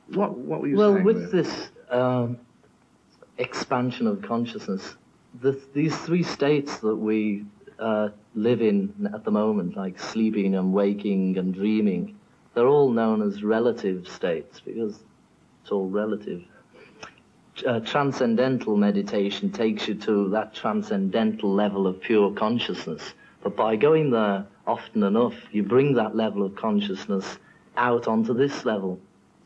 What were you saying? Well, with this expansion of consciousness, these three states that we live in at the moment, like sleeping and waking and dreaming, they're all known as relative states because it's all relative. Transcendental meditation takes you to that transcendental level of pure consciousness. But by going there often enough, you bring that level of consciousness out onto this level,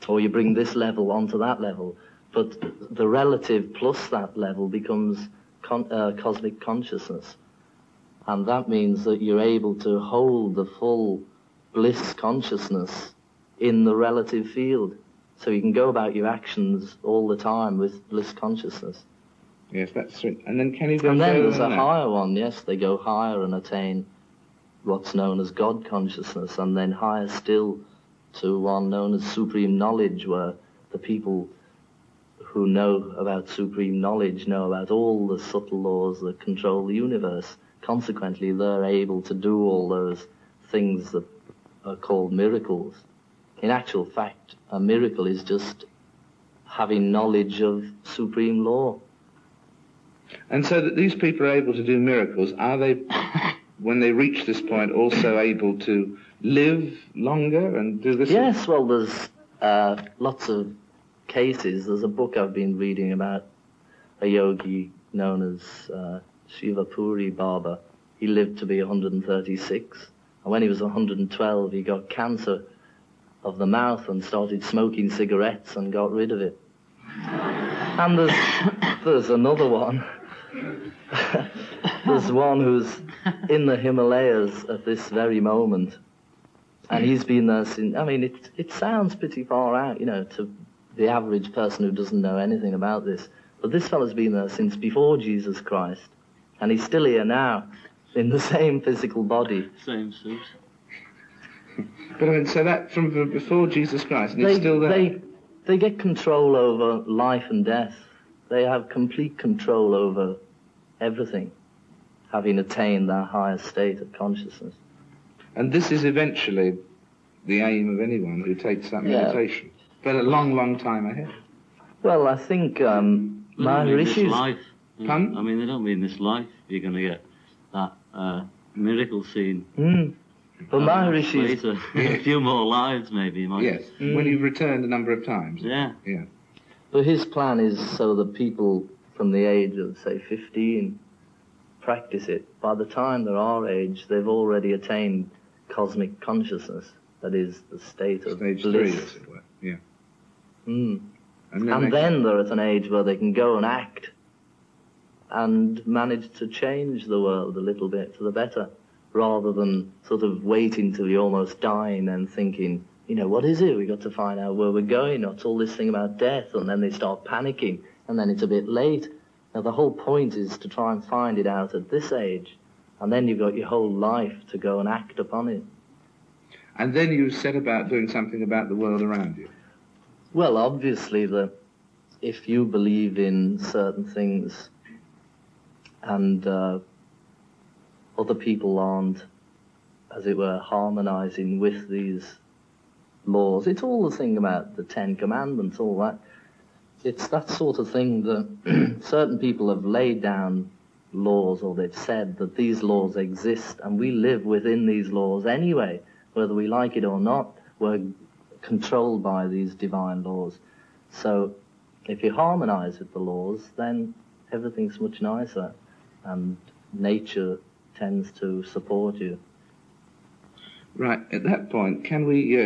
or you bring this level onto that level. But the relative plus that level becomes cosmic consciousness. And that means that you're able to hold the full bliss consciousness in the relative field. So you can go about your actions all the time with bliss consciousness. Yes, that's right. And then can you go And then further there's than a that? higher one, yes, they go higher and attain what's known as God consciousness, and then higher still to one known as supreme knowledge, where the people who know about supreme knowledge know about all the subtle laws that control the universe. Consequently, they're able to do all those things that are called miracles. In actual fact, a miracle is just having knowledge of supreme law. And so that these people are able to do miracles, are they, when they reach this point, also able to live longer and do this? Yes, well, there's lots of cases. There's a book I've been reading about a yogi known as Shivapuri Baba. He lived to be 136, and when he was 112, he got cancer of the mouth and started smoking cigarettes and got rid of it. And there's another one. There's one who's in the Himalayas at this very moment, and he's been there since. I mean, it sounds pretty far out, you know, to the average person who doesn't know anything about this. But this fellow's been there since before Jesus Christ, and he's still here now, in the same physical body. Same suit. But I mean, so that from before Jesus Christ, and it's still there? They get control over life and death. They have complete control over everything, having attained that higher state of consciousness. And this is eventually the aim of anyone who takes that meditation. But a long, long time ahead. Well, I think Maharishi's... life. Pardon? I mean, they don't mean this life. You're going to get that miracle scene. But Maharishi's... Later. A few more lives, maybe. Yes, when you've returned a number of times. Yeah. Yeah. But his plan is so that people from the age of, say, 15 practice it. By the time they're our age, they've already attained cosmic consciousness. That is the state of Stage bliss. 3, as it were. Yeah. And then they're at an age where they can go and act and manage to change the world a little bit for the better, rather than sort of waiting till you're almost dying and thinking, you know, what is it? We've got to find out where we're going. What's all this thing about death? And then they start panicking, and then it's a bit late. Now, the whole point is to try and find it out at this age, and then you've got your whole life to go and act upon it. And then you set about doing something about the world around you. Well, obviously, if you believe in certain things and other people aren't, as it were, harmonizing with these laws, it's all the thing about the Ten Commandments, all that. It's that sort of thing that certain people have laid down laws, or they've said that these laws exist, and we live within these laws anyway, whether we like it or not. We're controlled by these divine laws. So if you harmonize with the laws, then everything's much nicer, and nature tends to support you. Right, at that point, can we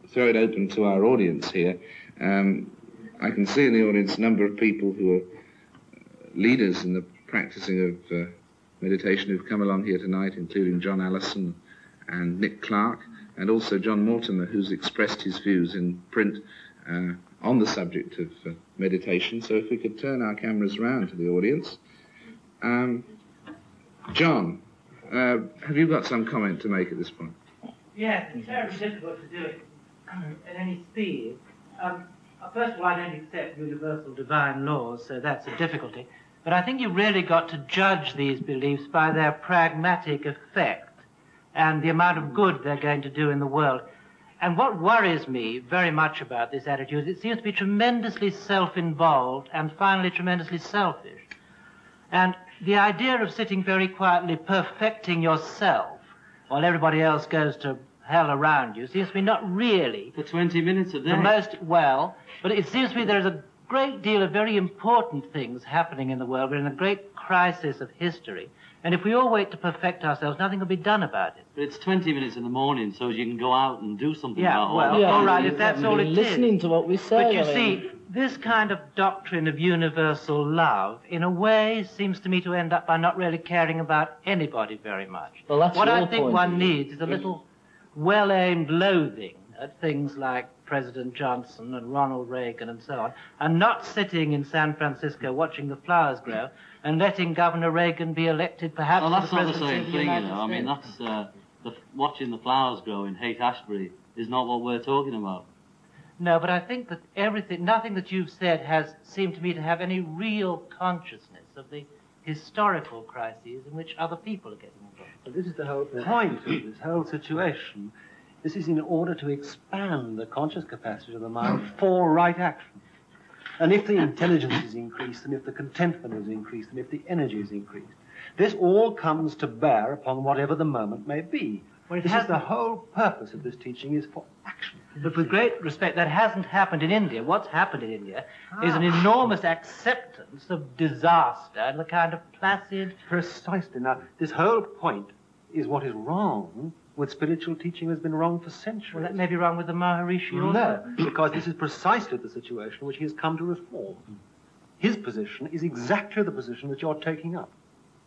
throw it open to our audience here? I can see in the audience a number of people who are leaders in the practicing of meditation who've come along here tonight, including John Allison and Nick Clark, and also John Mortimer, who's expressed his views in print on the subject of meditation. So if we could turn our cameras round to the audience. John, have you got some comment to make at this point? Yes, it's terribly difficult to do it at any speed. First of all, I don't accept universal divine laws, so that's a difficulty. But I think you've really got to judge these beliefs by their pragmatic effect and the amount of good they're going to do in the world. And what worries me very much about this attitude is it seems to be tremendously self-involved and finally tremendously selfish. And the idea of sitting very quietly perfecting yourself while everybody else goes to hell around you seems to be not really For 20 minutes a day. the most, well, but it seems to me there's a great deal of very important things happening in the world. We're in a great crisis of history. And if we all wait to perfect ourselves, nothing will be done about it. But it's 20 minutes in the morning, so you can go out and do something Yeah, about well, all that. all right, if that's all it is. Listening to what we say. But you I mean, see, this kind of doctrine of universal love, in a way, seems to me to end up by not really caring about anybody very much. Well, that's what your I think point one of view. needs is a little well-aimed loathing at things like President Johnson and Ronald Reagan and so on, and not sitting in San Francisco watching the flowers grow and letting Governor Reagan be elected perhaps Well, that's to the not the presidency same of the thing, you United know. I mean, States. that's watching the flowers grow in Haight-Ashbury is not what we're talking about. No, but I think that nothing that you've said has seemed to me to have any real consciousness of the historical crises in which other people are getting involved. But this is the whole point of this whole situation. This is in order to expand the conscious capacity of the mind for right action. And if the intelligence is increased, and if the contentment is increased, and if the energy is increased, this all comes to bear upon whatever the moment may be. Well, This is the whole purpose of this teaching, is for action. But with great respect, that hasn't happened in India. What's happened in India is an enormous acceptance of disaster and the kind of placid... Precisely. Now, this whole point is what is wrong with spiritual teaching has been wrong for centuries. Well, that may be wrong with the Maharishi also. No, because this is precisely the situation which he has come to reform. His position is exactly the position that you're taking up.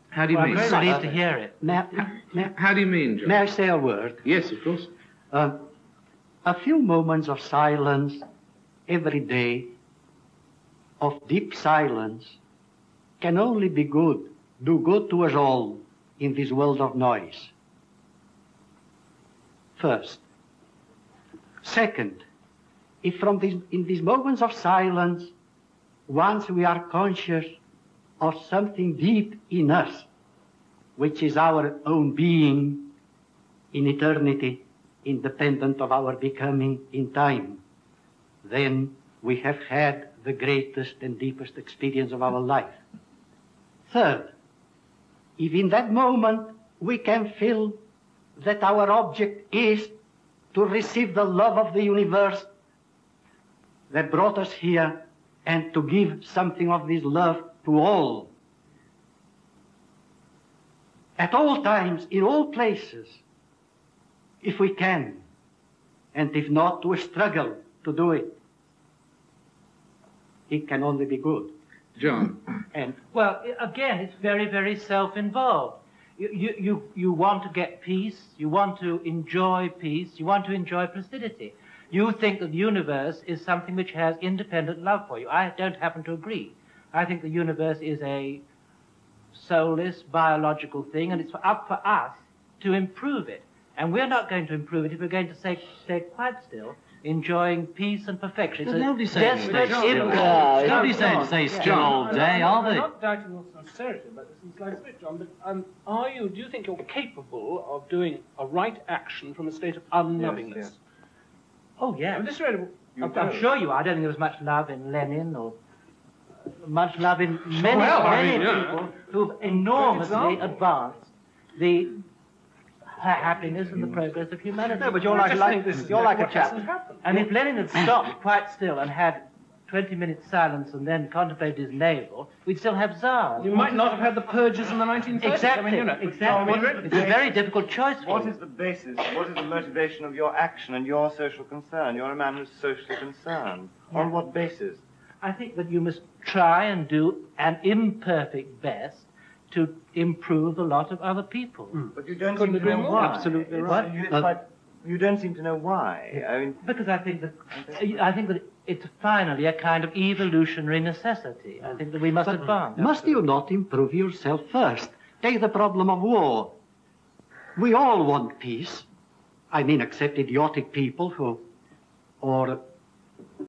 How do you Well, I'm mean? very relieved to hear it. How do you mean, John? May I say a word? Yes, of course. A few moments of silence every day, of deep silence, can only be good, do good to us all in this world of noise. First. Second, if in these moments of silence, once we are conscious of something deep in us, which is our own being in eternity, independent of our becoming in time, then we have had the greatest and deepest experience of our life. Third, if in that moment we can feel that our object is to receive the love of the universe that brought us here and to give something of this love to all. At all times, in all places, if we can, and if not, to struggle to do it. It can only be good. John. And Well, again, it's very, very self-involved. You want to get peace, you want to enjoy peace, you want to enjoy placidity. You think that the universe is something which has independent love for you. I don't happen to agree. I think the universe is a soulless, biological thing, and it's up for us to improve it. And we're not going to improve it if we're going to stay quite still, enjoying peace and perfection. But It's a nobody's saying desperate stay still. impulse. Nobody's saying stay still all day, are I'm they? not doubting your sincerity about this in the slightest bit, John, but do you think you're capable of doing a right action from a state of unlovingness? Oh, yeah. And this really, I'm sure you are. I don't think there was much love in Lenin or much love in many, Well, I many mean, yeah. people who've enormously example. advanced the happiness and the progress of humanity. No, but you're like a chap. And if Lenin had stopped quite still and had 20 minutes silence and then contemplated his navel, we'd still have czars. you might not have had the purges in the 1930s. Exactly, I mean, you know. exactly. I mean, It's a very difficult choice for What you. is the basis, what is the motivation of your action and your social concern? You're a man who's socially concerned. On what basis? I think that you must try and do an imperfect best to improve the lot of other people. But you don't Couldn't seem to agree know more. why. Absolutely It's- right. it's like, you don't seem to know why. I mean, Because I think that it's finally a kind of evolutionary necessity. I think that we must advance. must you not improve yourself first? Take the problem of war. We all want peace. I mean, except idiotic people or